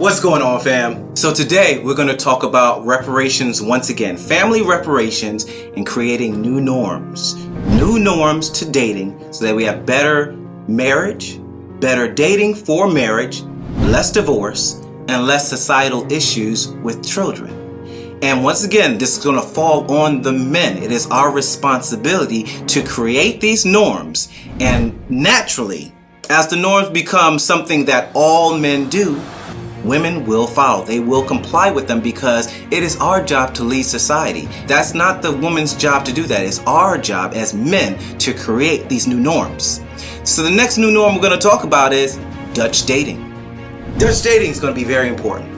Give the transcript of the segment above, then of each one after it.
What's going on, fam? So today we're going to talk about reparations once again. Family reparations and creating new norms. New norms to dating so that we have better marriage, better dating for marriage, less divorce, and less societal issues with children. And once again, this is going to fall on the men. It is our responsibility to create these norms. And naturally, as the norms become something that all men do, women will follow. They will comply with them because it is our job to lead society. That's not the woman's job to do that. It's our job as men to create these new norms. So the next new norm we're going to talk about is Dutch dating. Dutch dating is going to be very important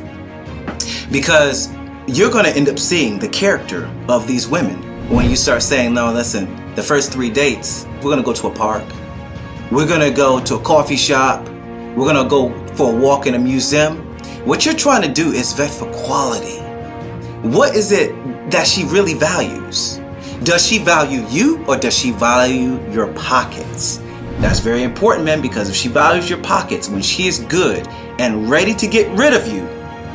because you're going to end up seeing the character of these women when you start saying, no, listen, the first 3 dates, we're going to go to a park. We're going to go to a coffee shop. We're going to go for a walk in a museum. What you're trying to do is vet for quality. What is it that she really values? Does she value you or does she value your pockets? That's very important, man, because if she values your pockets, when she is good and ready to get rid of you,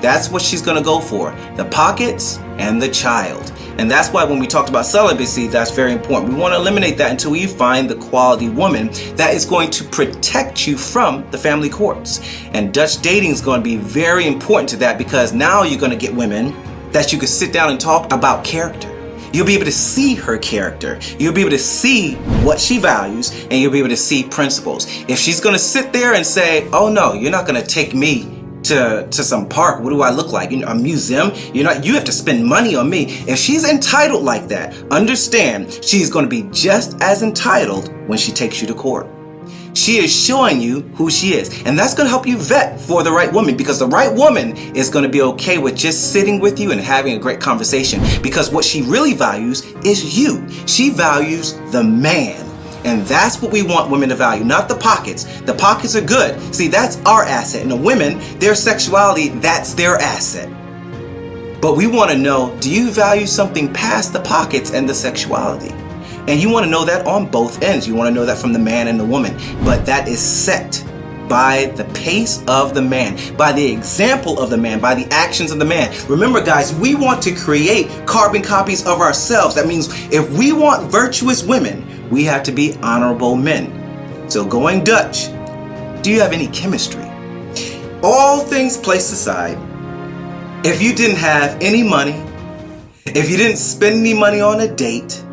that's what she's going to go for, the pockets and the child. And that's why when we talked about celibacy, that's very important. We want to eliminate that until you find the quality woman that is going to protect you from the family courts. And Dutch dating is going to be very important to that because now you're going to get women that you can sit down and talk about character. You'll be able to see her character. You'll be able to see what she values and you'll be able to see principles. If she's going to sit there and say, oh no, you're not going to take me to some park. What do I look like? A museum? You have to spend money on me. If she's entitled like that, understand she's going to be just as entitled when she takes you to court. She is showing you who she is. And that's going to help you vet for the right woman because the right woman is going to be okay with just sitting with you and having a great conversation because what she really values is you. She values the man. And that's what we want women to value, not the pockets. The pockets are good. See, that's our asset. And the women, their sexuality, that's their asset. But we want to know, do you value something past the pockets and the sexuality? And you want to know that on both ends. You want to know that from the man and the woman. But that is set by the pace of the man, by the example of the man, by the actions of the man. Remember, guys, we want to create carbon copies of ourselves. That means if we want virtuous women, we have to be honorable men. So going Dutch, do you have any chemistry? All things placed aside, if you didn't have any money, if you didn't spend any money on a date,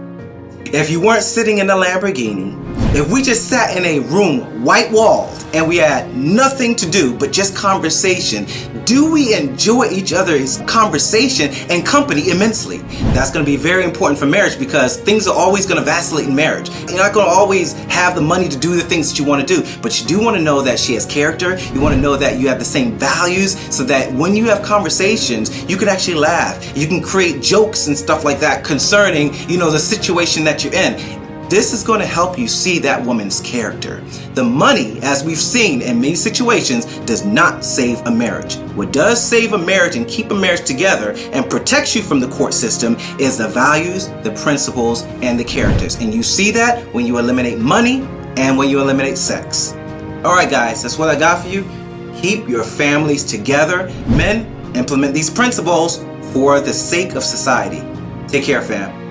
if you weren't sitting in a Lamborghini, if we just sat in a room white walled and we had nothing to do but just conversation, do we enjoy each other's conversation and company immensely? That's going to be very important for marriage because things are always going to vacillate in marriage. You're not going to always have the money to do the things that you want to do, but you do want to know that she has character. You want to know that you have the same values so that when you have conversations, you can actually laugh. You can create jokes and stuff like that concerning, the situation that you're in. This is going to help you see that woman's character. The money, as we've seen in many situations, does not save a marriage. What does save a marriage and keep a marriage together and protects you from the court system is the values, the principles, and the characters. And you see that when you eliminate money and when you eliminate sex. All right, guys, that's what I got for you. Keep your families together. Men, implement these principles for the sake of society. Take care, fam.